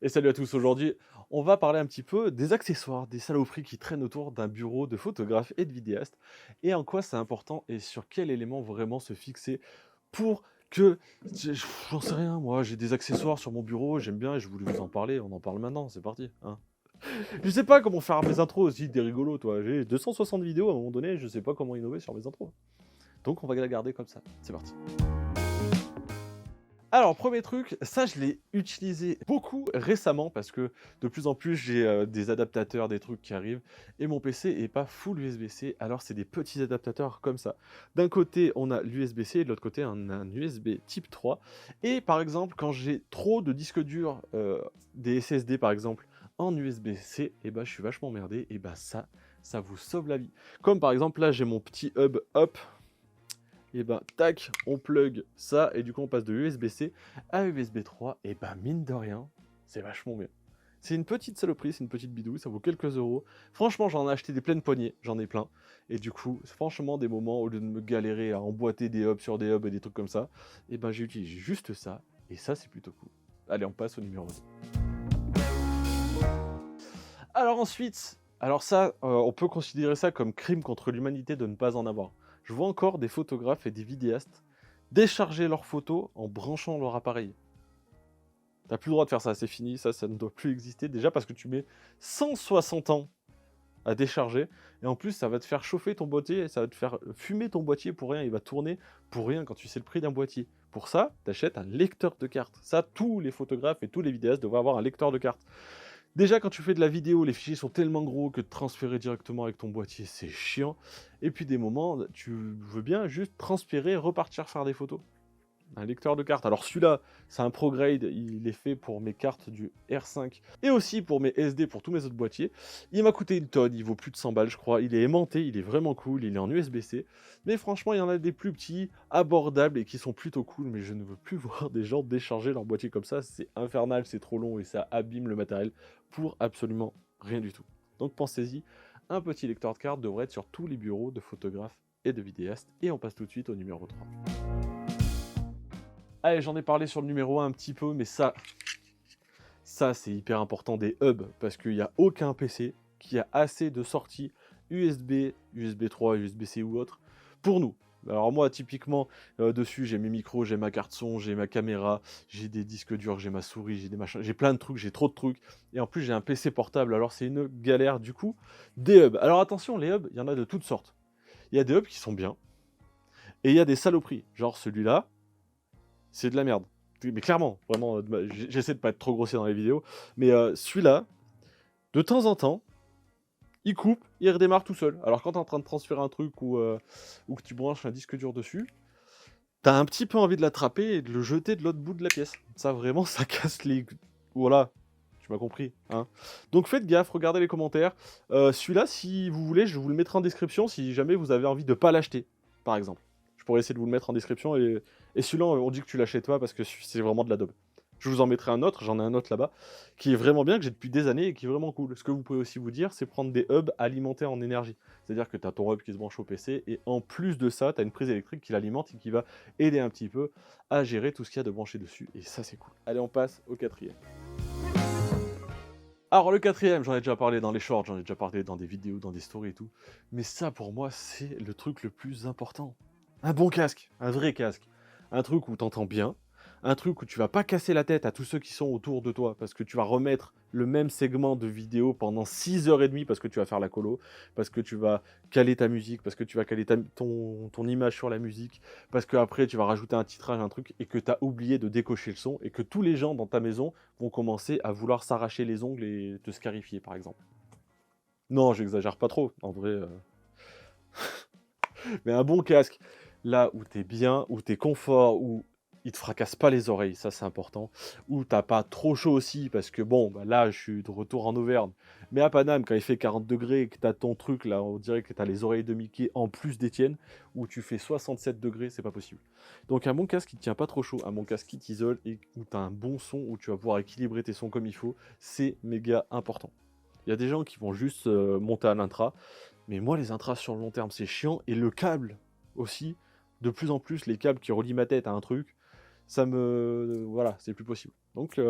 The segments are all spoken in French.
Et salut à tous, aujourd'hui on va parler un petit peu des accessoires, des saloperies qui traînent autour d'un bureau de photographe et de vidéaste et en quoi c'est important et sur quel élément vraiment se fixer pour que... J'en sais rien moi, j'ai des accessoires sur mon bureau, j'aime bien et je voulais vous en parler, on en parle maintenant, c'est parti. Hein. Je sais pas comment faire mes intros aussi, des rigolos toi, j'ai 260 vidéos à un moment donné, je sais pas comment innover sur mes intros. Donc on va la garder comme ça, c'est parti. Alors, premier truc, ça je l'ai utilisé beaucoup récemment parce que de plus en plus j'ai des adaptateurs, des trucs qui arrivent et mon PC est pas full USB-C, alors c'est des petits adaptateurs comme ça. D'un côté on a l'USB-C et de l'autre côté on a un USB type 3 et par exemple quand j'ai trop de disques durs, des SSD par exemple en USB-C, et ben je suis vachement emmerdé et ben ça vous sauve la vie. Comme par exemple là j'ai mon petit hub hop et ben tac, on plug ça et du coup on passe de USB-C à USB 3 et ben mine de rien, c'est vachement bien. C'est une petite saloperie, c'est une petite bidouille, ça vaut quelques euros. Franchement, j'en ai acheté des pleines poignées, j'en ai plein. Et du coup, franchement, des moments, au lieu de me galérer à emboîter des hubs sur des hubs et des trucs comme ça, et ben j'ai utilisé juste ça, et ça c'est plutôt cool. Allez, on passe au numéro 2. Alors ensuite, alors ça, on peut considérer ça comme crime contre l'humanité de ne pas en avoir. Je vois encore des photographes et des vidéastes décharger leurs photos en branchant leur appareil. T'as plus le droit de faire ça, c'est fini, ça ne doit plus exister. Déjà parce que tu mets 160 ans à décharger, et en plus ça va te faire chauffer ton boîtier, et ça va te faire fumer ton boîtier pour rien, il va tourner pour rien quand tu sais le prix d'un boîtier. Pour ça, t'achètes un lecteur de cartes. Ça, tous les photographes et tous les vidéastes devraient avoir un lecteur de cartes. Déjà, quand tu fais de la vidéo, les fichiers sont tellement gros que de transférer directement avec ton boîtier, c'est chiant. Et puis des moments, tu veux bien juste transférer, repartir faire des photos. Un lecteur de cartes. Alors celui-là, c'est un ProGrade, il est fait pour mes cartes du R5 et aussi pour mes SD pour tous mes autres boîtiers. Il m'a coûté une tonne, il vaut plus de 100 balles je crois. Il est aimanté, il est vraiment cool, il est en USB-C. Mais franchement, il y en a des plus petits, abordables et qui sont plutôt cool. Mais je ne veux plus voir des gens décharger leur boîtier comme ça. C'est infernal, c'est trop long et ça abîme le matériel pour absolument rien du tout. Donc pensez-y, un petit lecteur de cartes devrait être sur tous les bureaux de photographes et de vidéastes. Et on passe tout de suite au numéro 3. Allez, j'en ai parlé sur le numéro 1 un petit peu, mais ça c'est hyper important, des hubs, parce qu'il n'y a aucun PC qui a assez de sorties USB, USB 3, USB-C ou autre, pour nous. Alors moi, typiquement, dessus, j'ai mes micros, j'ai ma carte son, j'ai ma caméra, j'ai des disques durs, j'ai ma souris, j'ai des machins, j'ai plein de trucs, j'ai trop de trucs. Et en plus, j'ai un PC portable, alors c'est une galère du coup. Des hubs. Alors attention, les hubs, il y en a de toutes sortes. Il y a des hubs qui sont bien, et il y a des saloperies. Genre celui-là, c'est de la merde. Mais clairement, vraiment, j'essaie de pas être trop grossier dans les vidéos, mais celui-là, de temps en temps, il coupe, il redémarre tout seul. Alors quand t'es en train de transférer un truc ou que tu branches un disque dur dessus, t'as un petit peu envie de l'attraper et de le jeter de l'autre bout de la pièce. Ça vraiment, ça casse les... Voilà, tu m'as compris. Hein. Donc faites gaffe, regardez les commentaires. Celui-là, si vous voulez, je vous le mettrai en description si jamais vous avez envie de pas l'acheter, par exemple. Je pourrais essayer de vous le mettre en description et celui-là, on dit que tu l'achètes pas parce que c'est vraiment de la daube. Je vous en mettrai un autre, j'en ai un autre là-bas, qui est vraiment bien, que j'ai depuis des années et qui est vraiment cool. Ce que vous pouvez aussi vous dire, c'est prendre des hubs alimentés en énergie. C'est-à-dire que tu as ton hub qui se branche au PC et en plus de ça, tu as une prise électrique qui l'alimente et qui va aider un petit peu à gérer tout ce qu'il y a de branché dessus. Et ça, c'est cool. Allez, on passe au quatrième. Alors le quatrième, j'en ai déjà parlé dans les shorts, j'en ai déjà parlé dans des vidéos, dans des stories et tout. Mais ça, pour moi, c'est le truc le plus important. Un bon casque, un vrai casque. Un truc où t'entends bien, un truc où tu vas pas casser la tête à tous ceux qui sont autour de toi, parce que tu vas remettre le même segment de vidéo pendant 6h30 parce que tu vas faire la colo, parce que tu vas caler ta musique, parce que tu vas caler ton image sur la musique, parce que après tu vas rajouter un titrage, un truc, et que tu as oublié de décocher le son, et que tous les gens dans ta maison vont commencer à vouloir s'arracher les ongles et te scarifier, par exemple. Non, j'exagère pas trop, en vrai. Mais un bon casque, là où t'es bien, où t'es confort, où il te fracasse pas les oreilles, ça c'est important. Où t'as pas trop chaud aussi, parce que bon, bah là je suis de retour en Auvergne. Mais à Paname, quand il fait 40 degrés et que t'as ton truc là, on dirait que t'as les oreilles de Mickey en plus des tiennes, où tu fais 67 degrés, c'est pas possible. Donc un bon casque qui tient pas trop chaud, un bon casque qui t'isole et où t'as un bon son, où tu vas pouvoir équilibrer tes sons comme il faut, c'est méga important. Il y a des gens qui vont juste monter à l'intra, mais moi les intras sur le long terme c'est chiant, et le câble aussi, de plus en plus les câbles qui relient ma tête à un truc, ça me... voilà, c'est plus possible. Donc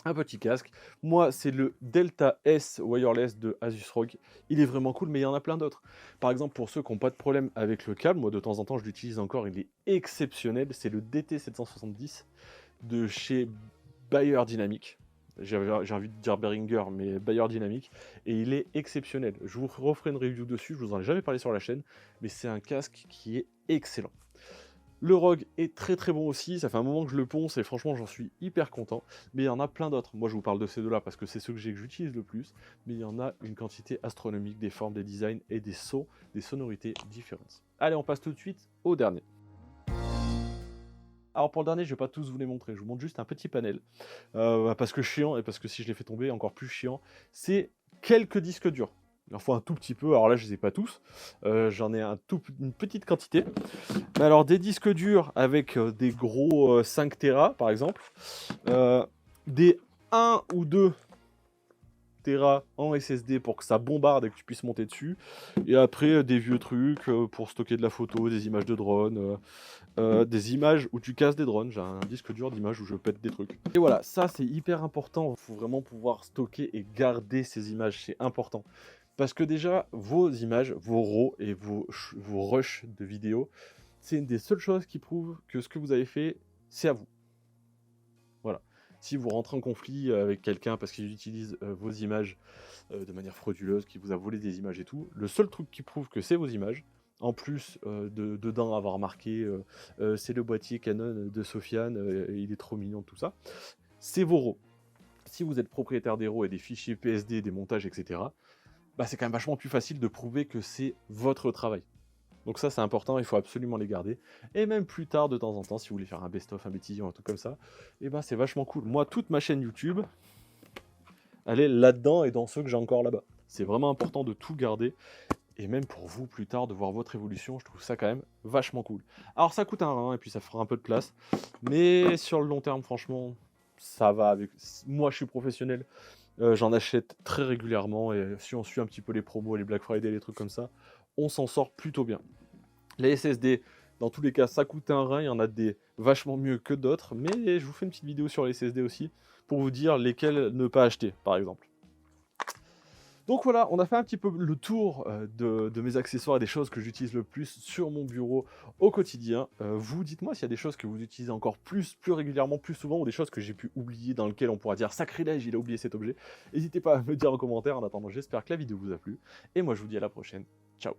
un petit casque. Moi, c'est le Delta S Wireless de Asus ROG. Il est vraiment cool, mais il y en a plein d'autres. Par exemple, pour ceux qui n'ont pas de problème avec le câble, moi de temps en temps je l'utilise encore, il est exceptionnel. C'est le DT770 de chez Bayer Dynamic. J'ai envie de dire Behringer, mais Bayer Dynamic. Et il est exceptionnel. Je vous referai une review dessus, je vous en ai jamais parlé sur la chaîne, mais c'est un casque qui est excellent. Le ROG est très très bon aussi, ça fait un moment que je le ponce et franchement j'en suis hyper content. Mais il y en a plein d'autres. Moi je vous parle de ces deux-là parce que c'est ceux que j'utilise le plus. Mais il y en a une quantité astronomique, des formes, des designs et des sons, des sonorités différentes. Allez, on passe tout de suite au dernier. Alors pour le dernier, je ne vais pas tous vous les montrer, je vous montre juste un petit panel. Parce que chiant, et parce que si je les fais tomber, encore plus chiant, c'est quelques disques durs. Il en faut un tout petit peu, alors là je ne les ai pas tous, j'en ai une petite quantité. Mais alors des disques durs avec des gros 5 Tera par exemple, des 1 ou 2 Tera en SSD pour que ça bombarde et que tu puisses monter dessus, et après des vieux trucs pour stocker de la photo, des images de drones, des images où tu casses des drones. J'ai un disque dur d'images où je pète des trucs. Et voilà, ça c'est hyper important, il faut vraiment pouvoir stocker et garder ces images, c'est important. Parce que déjà, vos images, vos RAW et vos rushs de vidéos, c'est une des seules choses qui prouvent que ce que vous avez fait, c'est à vous. Voilà. Si vous rentrez en conflit avec quelqu'un parce qu'il utilise vos images de manière frauduleuse, qui vous a volé des images et tout, le seul truc qui prouve que c'est vos images, en plus dedans avoir marqué c'est le boîtier Canon de Sofiane, il est trop mignon, tout ça, c'est vos RAW. Si vous êtes propriétaire des RAW et des fichiers PSD, des montages, etc., bah, c'est quand même vachement plus facile de prouver que c'est votre travail. Donc ça, c'est important, il faut absolument les garder. Et même plus tard, de temps en temps, si vous voulez faire un best-of, un bêtisier ou un truc comme ça, et ben c'est vachement cool. Moi, toute ma chaîne YouTube, elle est là-dedans et dans ceux que j'ai encore là-bas. C'est vraiment important de tout garder. Et même pour vous, plus tard, de voir votre évolution, je trouve ça quand même vachement cool. Alors ça coûte un rein et puis ça fera un peu de place. Mais sur le long terme, franchement, ça va avec... Moi, je suis professionnel. J'en achète très régulièrement et si on suit un petit peu les promos, les Black Friday, les trucs comme ça, on s'en sort plutôt bien. Les SSD, dans tous les cas, ça coûte un rein, il y en a des vachement mieux que d'autres, mais je vous fais une petite vidéo sur les SSD aussi, pour vous dire lesquels ne pas acheter, par exemple. Donc voilà, on a fait un petit peu le tour de mes accessoires et des choses que j'utilise le plus sur mon bureau au quotidien. Vous, dites-moi s'il y a des choses que vous utilisez encore plus régulièrement, plus souvent, ou des choses que j'ai pu oublier dans lesquelles on pourra dire sacrilège, il a oublié cet objet. N'hésitez pas à me dire en commentaire. En attendant, j'espère que la vidéo vous a plu. Et moi, je vous dis à la prochaine. Ciao.